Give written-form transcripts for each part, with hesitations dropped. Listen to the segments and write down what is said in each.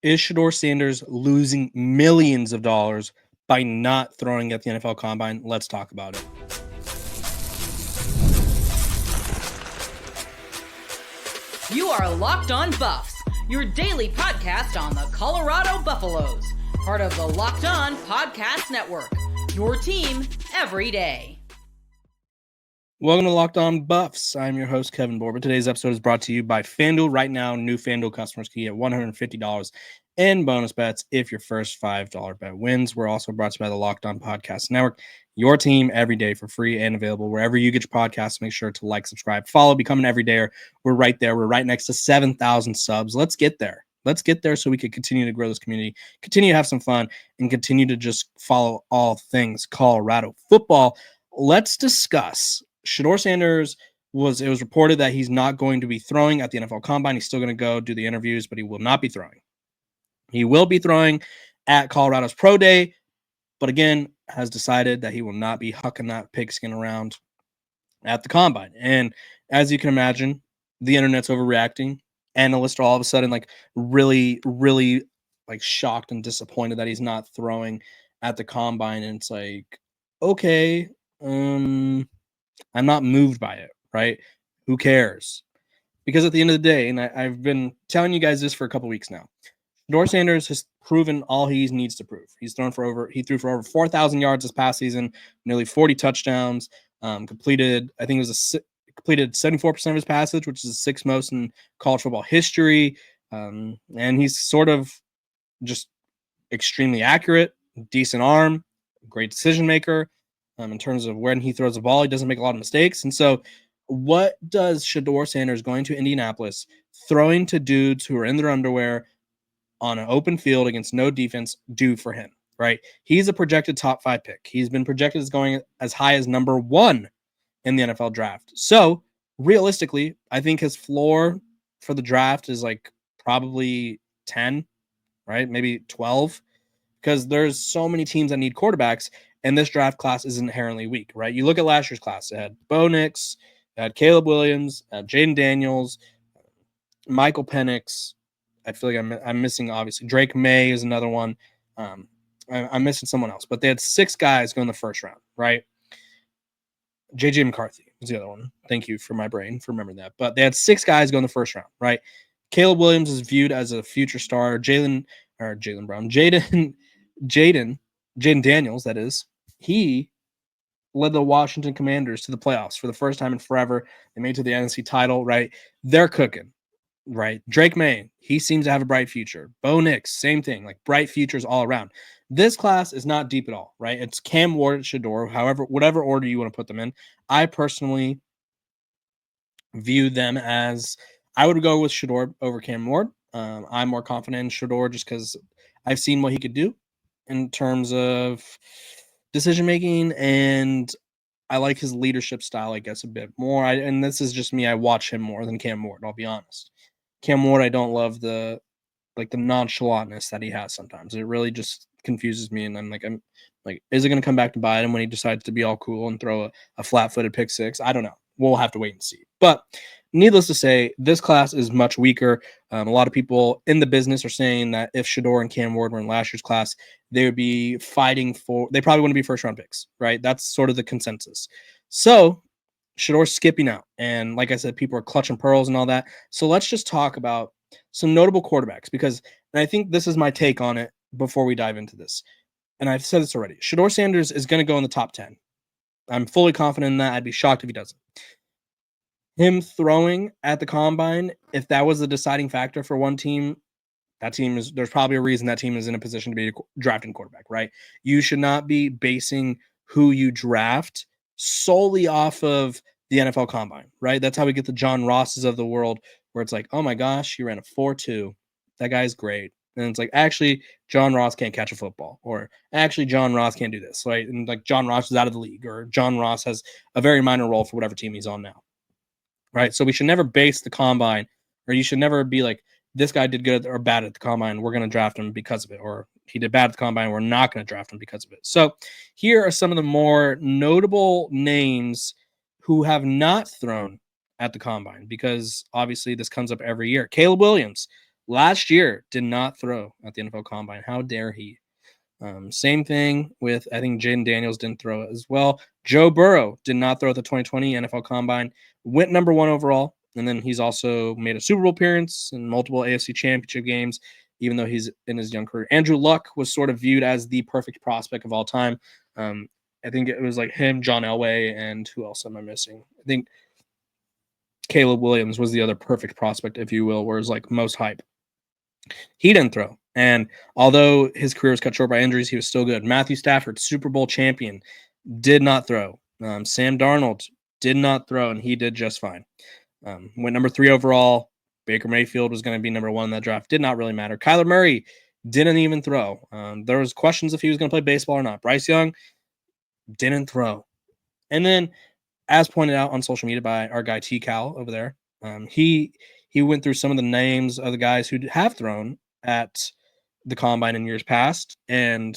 Is Shedeur Sanders losing millions of dollars by not throwing at the NFL Combine? Let's talk about it. You are Locked On Buffs, your daily podcast on the Colorado Buffaloes, part of the Locked On Podcast Network, your team every day. Welcome to Locked On Buffs. I'm your host, Kevin Borba. Today's episode is brought to you by FanDuel. Right now, new FanDuel customers can get $150 in bonus bets if your first $5 bet wins. We're also brought to you by the Locked On Podcast Network, your team every day for free and available wherever you get your podcasts. Make sure to like, subscribe, follow, become an everydayer. We're right there. We're right next to 7,000 subs. Let's get there. Let's get there so we can continue to grow this community, continue to have some fun, and continue to just follow all things Colorado football. Let's discuss Shedeur Sanders. It was reported that he's not going to be throwing at the NFL Combine. He's still going to go do the interviews, but he will not be throwing. He will be throwing at Colorado's Pro Day, but again, has decided that he will not be hucking that pigskin around at the Combine. And as you can imagine, the internet's overreacting. Analysts are all of a sudden really shocked and disappointed that he's not throwing at the Combine. And it's like, okay, I'm not moved by it, right? Who cares? Because at the end of the day, and I've been telling you guys this for a couple weeks now, Shedeur Sanders has proven all he needs to prove. He threw for over 4,000 yards this past season, nearly 40 touchdowns, completed 74% of his passes, which is the sixth most in college football history. And he's sort of just extremely accurate, decent arm, great decision maker. In terms of when he throws the ball, he doesn't make a lot of mistakes. And so what does Shedeur Sanders going to Indianapolis, throwing to dudes who are in their underwear on an open field against no defense do for him, right? He's a projected top 5 pick. He's been projected as going as high as number 1 in the NFL draft. So realistically, I think his floor for the draft is probably 10, right? Maybe 12, because there's so many teams that need quarterbacks. And this draft class is inherently weak, right? You look at last year's class. It had Bo Nix, it had Caleb Williams, Jaden Daniels, Michael Penix. I feel like I'm missing, obviously. Drake May is another one. I'm missing someone else. But they had 6 guys go in the first round, right? J.J. McCarthy was the other one. Thank you for my brain for remembering that. But they had 6 guys go in the first round, right? Caleb Williams is viewed as a future star. Jaden Daniels, that is, he led the Washington Commanders to the playoffs for the first time in forever. They made it to the NFC title, right? They're cooking, right? Drake May, he seems to have a bright future. Bo Nix, same thing, bright futures all around. This class is not deep at all, right? It's Cam Ward, Shedeur, whatever order you want to put them in. I personally view them as, I would go with Shedeur over Cam Ward. I'm more confident in Shedeur just because I've seen what he could do in terms of decision making, and I like his leadership style, I guess, a bit more. And this is just me. I watch him more than Cam Ward, I'll be honest. Cam Ward, I don't love the nonchalantness that he has sometimes. It really just confuses me, and I'm like, is it going to come back to bite him when he decides to be all cool and throw a flat-footed pick six? I don't know. We'll have to wait and see. But needless to say, this class is much weaker. A lot of people in the business are saying that if Shedeur and Cam Ward were in last year's class, they would be fighting they probably wouldn't be first-round picks, right? That's sort of the consensus. So Shedeur's skipping out. And like I said, people are clutching pearls and all that. So let's just talk about some notable quarterbacks, because, and I think this is my take on it before we dive into this, and I've said this already, Shedeur Sanders is going to go in the top 10. I'm fully confident in that. I'd be shocked if he doesn't. Him throwing at the Combine, if that was the deciding factor for one team, there's probably a reason that team is in a position to be drafting quarterback, right? You should not be basing who you draft solely off of the NFL Combine, right? That's how we get the John Rosses of the world, where it's like, oh my gosh, he ran a 4.2. That guy's great. And it's like, actually, John Ross can't catch a football, or actually, John Ross can't do this, right? And John Ross is out of the league, or John Ross has a very minor role for whatever team he's on now, right? So we should never base the Combine, or you should never be like, this guy did good or bad at the Combine, we're going to draft him because of it, or he did bad at the Combine, we're not going to draft him because of it. So here are some of the more notable names who have not thrown at the Combine, because obviously this comes up every year. Caleb Williams, last year did not throw at the NFL Combine. How dare he? Same thing with, I think Jaden Daniels didn't throw as well. Joe Burrow did not throw at the 2020 NFL Combine, went number 1 overall, and then he's also made a Super Bowl appearance and multiple AFC Championship games, even though he's in his young career. Andrew Luck was sort of viewed as the perfect prospect of all time. I think it was like him, John Elway, and who else am I missing? I think Caleb Williams was the other perfect prospect, if you will, where it's like most hype. He didn't throw. And although his career was cut short by injuries, he was still good. Matthew Stafford, Super Bowl champion, did not throw. Sam Darnold did not throw, and he did just fine. Went number 3 overall. Baker Mayfield was going to be number 1 in that draft. Did not really matter. Kyler Murray didn't even throw. There was questions if he was going to play baseball or not. Bryce Young didn't throw. And then, as pointed out on social media by our guy T-Cal over there, he went through some of the names of the guys who have thrown at the Combine in years past, and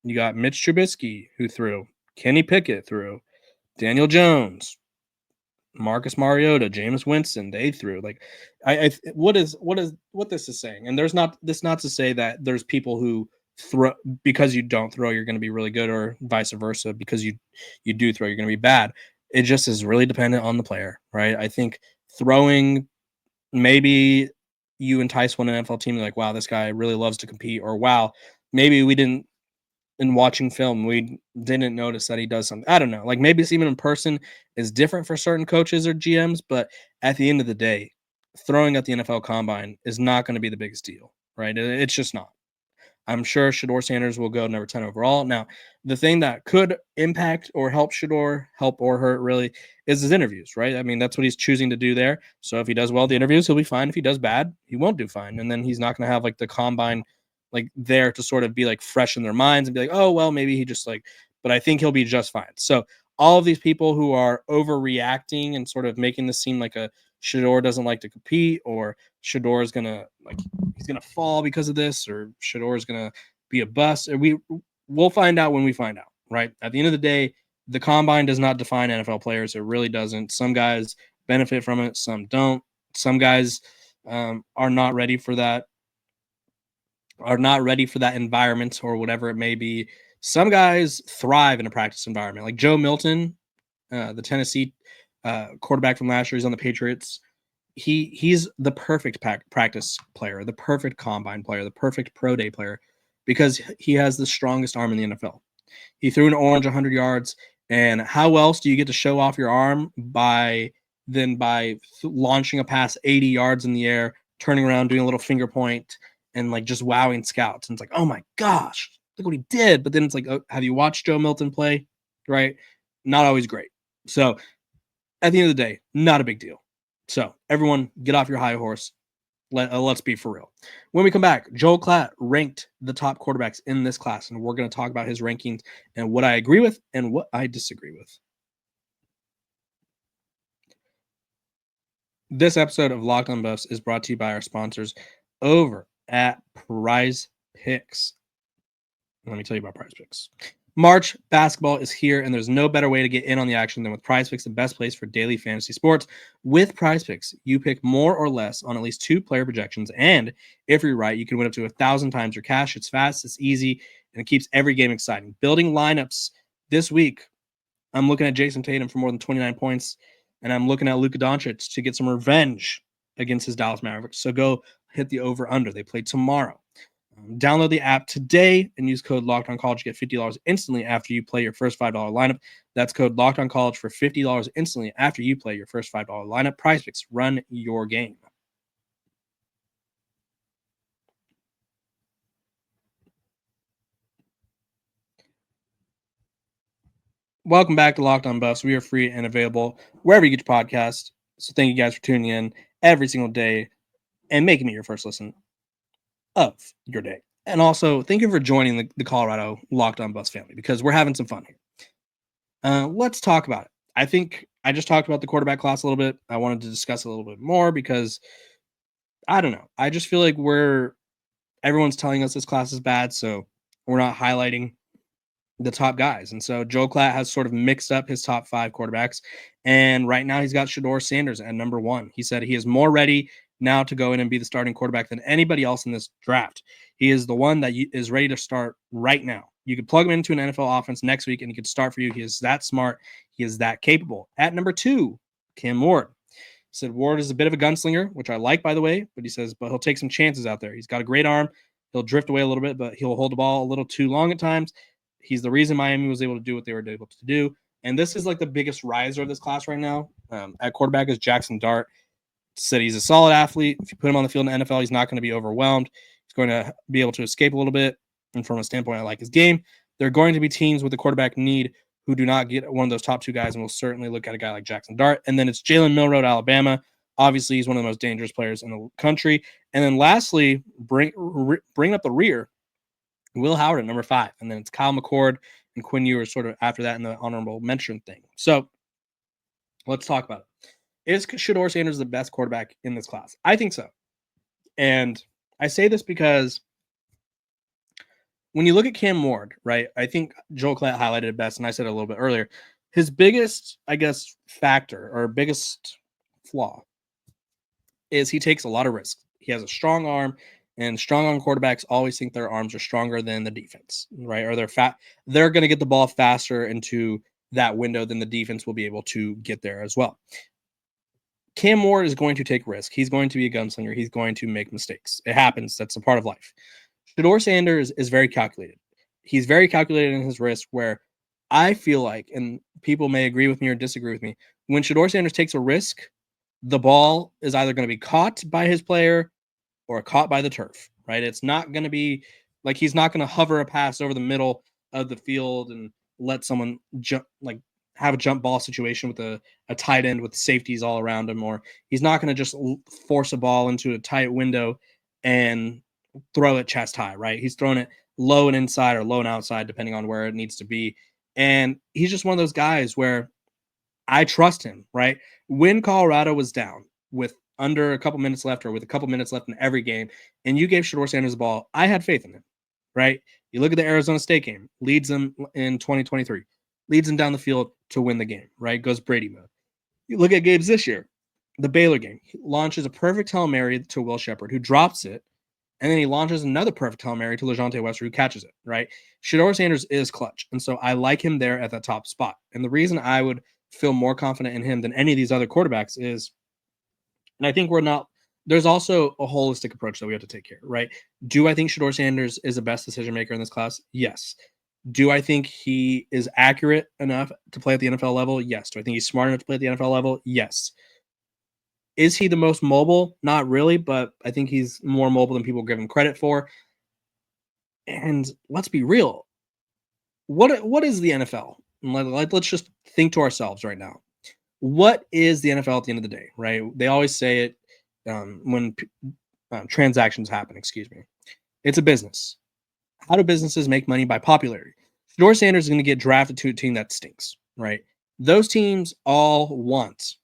you got Mitch Trubisky, who threw. Kenny Pickett threw. Daniel Jones, Marcus Mariota, Jameis Winston, they threw. Like, what this is saying, and there's not to say that there's people who throw because you don't throw, you're going to be really good, or vice versa, because you do throw, you're going to be bad. It just is really dependent on the player, right? I think throwing, maybe you entice one NFL team, like, wow, this guy really loves to compete, or wow, maybe we didn't, in watching film, we didn't notice that he does something. I don't know. Like, maybe it's even in person is different for certain coaches or GMs, but at the end of the day, throwing at the NFL Combine is not going to be the biggest deal, right? It's just not. I'm sure Shedeur Sanders will go number 10 overall. Now, the thing that could impact or help Shedeur, help or hurt really, is his interviews, right? I mean, that's what he's choosing to do there. So if he does well at the interviews, he'll be fine. If he does bad, he won't do fine. And then he's not going to have like the Combine like there to sort of be like fresh in their minds and be like, oh, well, maybe he just like, but I think he'll be just fine. So all of these people who are overreacting and sort of making this seem like a Shedeur doesn't like to compete, or Shedeur is going to like, he's going to fall because of this, or Shedeur is going to be a bust. We'll find out when we find out, right? At the end of the day, the Combine does not define NFL players. It really doesn't. Some guys benefit from it. Some don't. Some guys are not ready for that, environment or whatever it may be. Some guys thrive in a practice environment, like Joe Milton, the Tennessee quarterback from last year. He's on the Patriots. He's the perfect practice player, the perfect Combine player, the perfect pro day player, because he has the strongest arm in the NFL. He threw an orange 100 yards, and how else do you get to show off your arm by launching a pass 80 yards in the air, turning around, doing a little finger point, and like just wowing scouts? And it's like, oh my gosh, look what he did. But then it's like, oh, have you watched Joe Milton play? Right? Not always great. So at the end of the day, not a big deal. So everyone get off your high horse. Let's be for real. When we come back, Joel Klatt ranked the top quarterbacks in this class, and we're going to talk about his rankings and what I agree with and what I disagree with. This episode of Locked On Buffs is brought to you by our sponsors over at PrizePicks. Let me tell you about PrizePicks. March basketball is here, and there's no better way to get in on the action than with PrizePicks, the best place for daily fantasy sports. With PrizePicks, you pick more or less on at least 2 player projections, and if you're right, you can win up to 1,000 times your cash. It's fast, it's easy, and it keeps every game exciting. Building lineups this week, I'm looking at Jason Tatum for more than 29 points, and I'm looking at Luka Doncic to get some revenge against his Dallas Mavericks. So go hit the over-under. They play tomorrow. Download the app today and use code LOCKEDONCollege to get $50 instantly after you play your first $5 lineup. That's code LOCKEDONCollege for $50 instantly after you play your first $5 lineup. PrizePicks, run your game. Welcome back to Locked On Buffs. We are free and available wherever you get your podcast. So thank you guys for tuning in every single day and making me your first listen of your day. And also, thank you for joining the Colorado Locked On Buffs family, because we're having some fun here. Let's talk about it. I think I just talked about the quarterback class a little bit. I wanted to discuss a little bit more because, I don't know, I just feel like everyone's telling us this class is bad, so we're not highlighting the top guys. And so Joel Klatt has sort of mixed up his top 5 quarterbacks, and right now he's got Shedeur Sanders at number 1. He said he is more ready now to go in and be the starting quarterback than anybody else in this draft. He is the one that is ready to start right now. You could plug him into an NFL offense next week and he could start for you. He is that smart. He is that capable. At number 2, Cam Ward. He said Ward is a bit of a gunslinger, which I like, by the way, but he says, but he'll take some chances out there. He's got a great arm. He'll drift away a little bit, but he'll hold the ball a little too long at times. He's the reason Miami was able to do what they were able to do. And this is like the biggest riser of this class right now. At quarterback is Jackson Dart. Said he's a solid athlete. If you put him on the field in the NFL, he's not going to be overwhelmed. He's going to be able to escape a little bit. And from a standpoint, I like his game. There are going to be teams with the quarterback need who do not get one of those top 2 guys, and we'll certainly look at a guy like Jackson Dart. And then it's Jalen Milroe, Alabama. Obviously, he's one of the most dangerous players in the country. And then lastly, bring up the rear, Will Howard at number 5. And then it's Kyle McCord and Quinn Ewers sort of after that in the honorable mention thing. So let's talk about it. Is Shedeur Sanders the best quarterback in this class? I think so. And I say this because when you look at Cam Ward, right, I think Joel Klatt highlighted it best, and I said it a little bit earlier. His biggest, I guess, factor or biggest flaw is he takes a lot of risks. He has a strong arm, and strong arm quarterbacks always think their arms are stronger than the defense, right? Or they're going to get the ball faster into that window than the defense will be able to get there as well. Cam Ward is going to take risk. He's going to be a gunslinger. He's going to make mistakes. It happens. That's a part of life. Shedeur Sanders is very calculated. He's very calculated in his risk, where I feel like, and people may agree with me or disagree with me, when Shedeur Sanders takes a risk, the ball is either going to be caught by his player or caught by the turf, right? It's not going to be like he's not going to hover a pass over the middle of the field and let someone jump, like have a jump ball situation with a tight end with safeties all around him, or he's not going to just force a ball into a tight window and throw it chest high, right? He's throwing it low and inside or low and outside, depending on where it needs to be. And he's just one of those guys where I trust him, right? When Colorado was down with under a couple minutes left or with a couple minutes left in every game, and you gave Shedeur Sanders the ball, I had faith in him, right? You look at the Arizona State game, leads them in 2023, leads them down the field to win the game, right? Goes Brady mode. You look at games this year, the Baylor game, he launches a perfect Hail Mary to Will Shepherd, who drops it, and then he launches another perfect Hail Mary to LeJontay Wester, who catches it, right? Shedeur Sanders is clutch, and so I like him there at that top spot. And the reason I would feel more confident in him than any of these other quarterbacks is, and I think there's also a holistic approach that we have to take here, right? Do I think Shedeur Sanders is the best decision maker in this class? Yes. Do I think he is accurate enough to play at the NFL level? Yes. Do I think he's smart enough to play at the NFL level? Yes. Is he the most mobile? Not really, but I think he's more mobile than people give him credit for. And let's be real. What is the NFL? Let's just think to ourselves right now. What is the NFL at the end of the day, right? They always say it when transactions happen, It's a business. How do businesses make money? By popularity. Shedeur Sanders is going to get drafted to a team that stinks, right? Those teams all want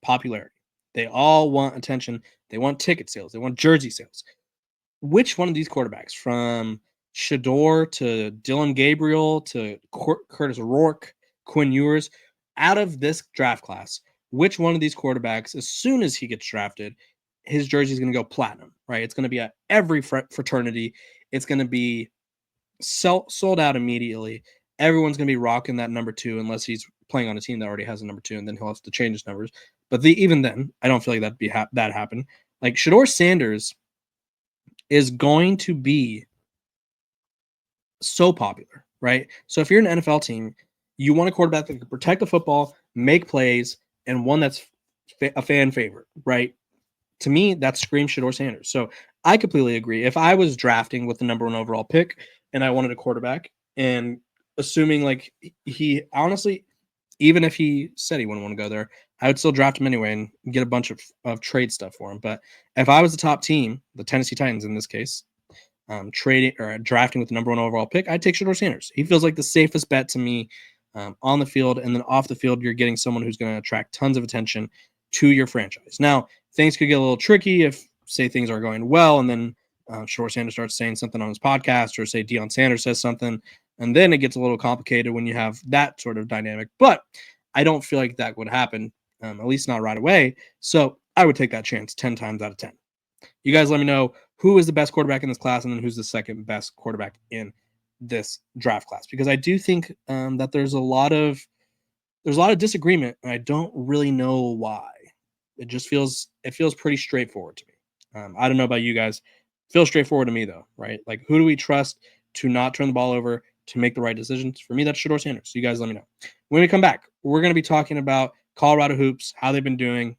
popularity. They all want attention. They want ticket sales. They want jersey sales. Which one of these quarterbacks, from Shedeur to Dylan Gabriel to Curtis Rourke, Quinn Ewers, out of this draft class, which one of these quarterbacks, as soon as he gets drafted, his jersey is going to go platinum, right? It's going to be at every fraternity. It's going to be sold out immediately. Everyone's going to be rocking that number 2 unless he's playing on a team that already has a number 2, and then he'll have to change his numbers. But even then, I don't feel like that'd be that happen. Like Shedeur Sanders is going to be so popular, right? So if you're an NFL team, you want a quarterback that can protect the football, make plays, and one that's a fan favorite, right? To me, that screams Shedeur Sanders. So I completely agree. If I was drafting with the number 1 overall pick and I wanted a quarterback, and assuming like he honestly, even if he said he wouldn't want to go there, I would still draft him anyway and get a bunch of trade stuff for him. But if I was the top team, the Tennessee Titans in this case, trading or drafting with the number 1 overall pick, I'd take Shedeur Sanders. He feels like the safest bet to me on the field, and then off the field, you're getting someone who's going to attract tons of attention to your franchise. Now, things could get a little tricky if, say, things are going well, and then Shedeur Sanders starts saying something on his podcast, or say Deion Sanders says something, and then it gets a little complicated when you have that sort of dynamic. But I don't feel like that would happen, at least not right away. So I would take that chance 10 times out of 10. You guys let me know who is the best quarterback in this class and then who's the second best quarterback in this draft class, because I do think that there's a lot of disagreement, and I don't really know why. It feels pretty straightforward to me. I don't know about you guys. It feels straightforward to me though, right? Like, who do we trust to not turn the ball over, to make the right decisions? For me, that's Shedeur Sanders. So you guys let me know. When we come back, we're going to be talking about Colorado hoops, how they've been doing,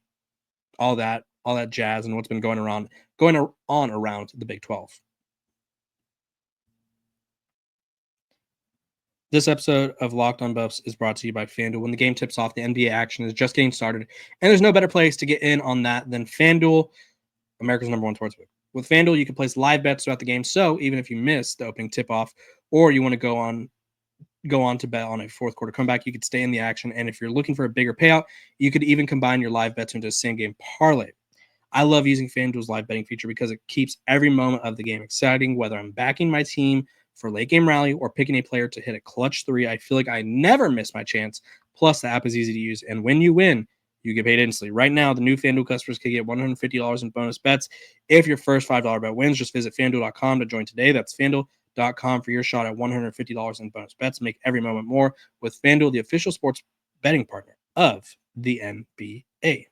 all that jazz, and what's been going on around the Big 12. This episode of Locked On Buffs is brought to you by FanDuel. When the game tips off, the NBA action is just getting started, and there's no better place to get in on that than FanDuel, America's #1 sportsbook. With FanDuel, you can place live bets throughout the game, so even if you miss the opening tip-off, or you want to go on to bet on a fourth quarter comeback, you could stay in the action. And if you're looking for a bigger payout, you could even combine your live bets into a same-game parlay. I love using FanDuel's live betting feature because it keeps every moment of the game exciting. Whether I'm backing my team for late game rally or picking a player to hit a clutch three, I feel like I never miss my chance. Plus, the app is easy to use, and when you win, you get paid instantly. Right now, the new FanDuel customers can get $150 in bonus bets if your first $5 bet wins. Just visit FanDuel.com to join today. That's FanDuel.com for your shot at $150 in bonus bets. Make every moment more with FanDuel, the official sports betting partner of the NBA.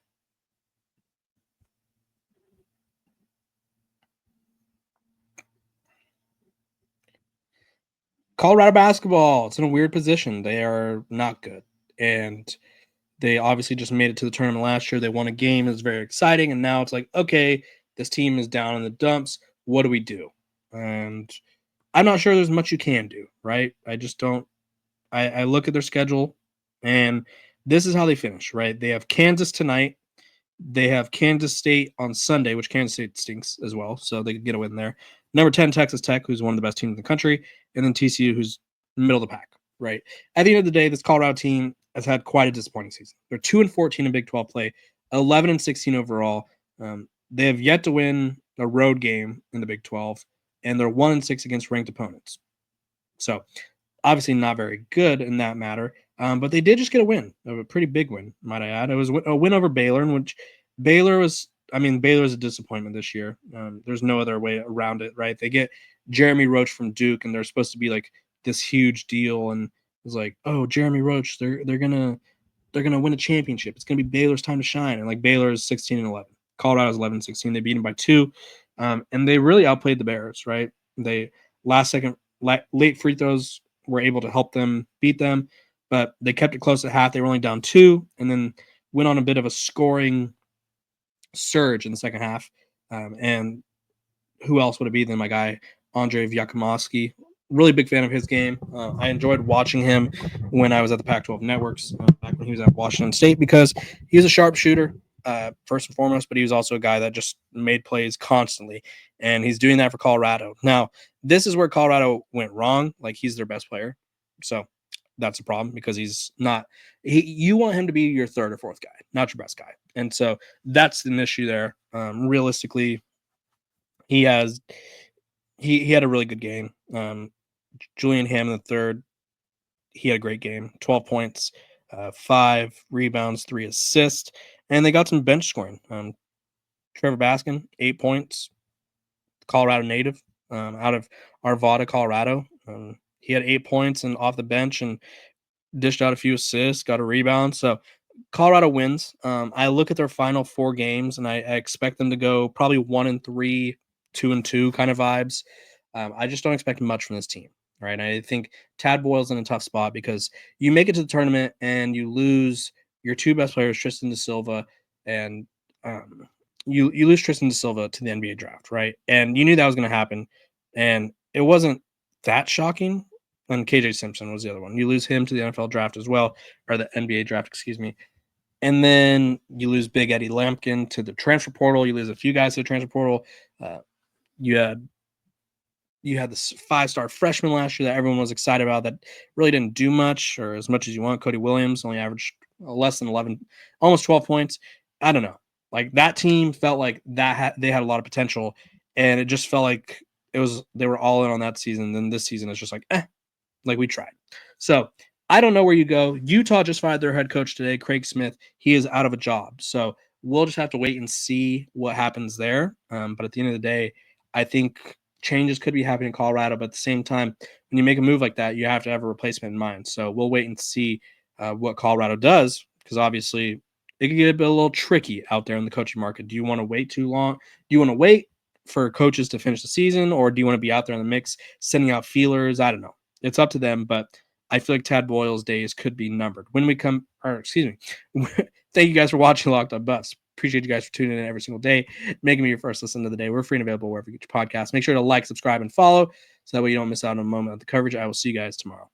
Colorado basketball, it's in a weird position. They are not good. And they obviously just made it to the tournament last year. They won a game. It was very exciting. And now it's like, okay, this team is down in the dumps. What do we do? And I'm not sure there's much you can do, right? I just don't. I look at their schedule, and this is how they finish, right? They have Kansas tonight. They have Kansas State on Sunday, which Kansas State stinks as well, so they could get a win there. Number 10, Texas Tech, who's one of the best teams in the country, and then TCU, who's middle of the pack, right? At the end of the day, this Colorado team has had quite a disappointing season. They're 2-14 in Big 12 play, 11-16 overall. They have yet to win a road game in the Big 12, and they're 1-6 against ranked opponents. So obviously not very good in that matter. But they did just get a win, a pretty big win, might I add. It was a win over Baylor, in which Baylor was a disappointment this year. There's no other way around it, right? They get Jeremy Roach from Duke, and they're supposed to be like this huge deal. And it's like, oh, Jeremy Roach, they're gonna win a championship. It's gonna be Baylor's time to shine. And like, Baylor is 16-11. Colorado's 11-16. They beat them by 2, and they really outplayed the Bears, right? They late free throws were able to help them beat them, but they kept it close at half. They were only down 2, and then went on a bit of a scoring surge in the second half. And who else would it be than my guy, Andre Vyachemovsky? Really big fan of his game. I enjoyed watching him when I was at the Pac-12 networks, back when he was at Washington State, because he was a sharpshooter, first and foremost, but he was also a guy that just made plays constantly, and he's doing that for Colorado. Now, this is where Colorado went wrong. Like, he's their best player, so that's a problem, because he's not. You want him to be your third or fourth guy, not your best guy, and so that's an issue there. Realistically, he had a really good game. Julian Hammond III, he had a great game. 12 points, 5 rebounds, 3 assists, and they got some bench scoring. Trevor Baskin, 8 points, Colorado native, out of Arvada, Colorado. He had 8 points and off the bench and dished out a few assists, got a rebound. So Colorado wins. I look at their final 4 games, and I expect them to go probably 1-3, 2-2 kind of vibes. I just don't expect much from this team, right? I think Tad Boyle's in a tough spot, because you make it to the tournament and you lose your 2 best players, Tristan Da Silva, and you lose Tristan Da Silva to the NBA draft, right? And you knew that was going to happen, and it wasn't that shocking. And KJ Simpson was the other one. You lose him to the NFL draft as well, or the NBA draft, excuse me. And then you lose Big Eddie Lampkin to the transfer portal. You lose a few guys to the transfer portal. You had this 5-star freshman last year that everyone was excited about that really didn't do much, or as much as you want. Cody Williams only averaged less than 11, almost 12 points. I don't know. Like, that team felt like they had a lot of potential, and it just felt like they were all in on that season. Then this season is just like, like, we tried. So I don't know where you go. Utah just fired their head coach today, Craig Smith. He is out of a job. So we'll just have to wait and see what happens there. But at the end of the day, I think changes could be happening in Colorado. But at the same time, when you make a move like that, you have to have a replacement in mind. So we'll wait and see what Colorado does, because obviously it could get a little tricky out there in the coaching market. Do you want to wait too long? Do you want to wait for coaches to finish the season, or do you want to be out there in the mix, sending out feelers? I don't know. It's up to them, but I feel like Tad Boyle's days could be numbered. When we come, or excuse me, thank you guys for watching Locked On Buffs. Appreciate you guys for tuning in every single day, making me your first listen of the day. We're free and available wherever you get your podcast. Make sure to like, subscribe, and follow, so that way you don't miss out on a moment of the coverage. I will see you guys tomorrow.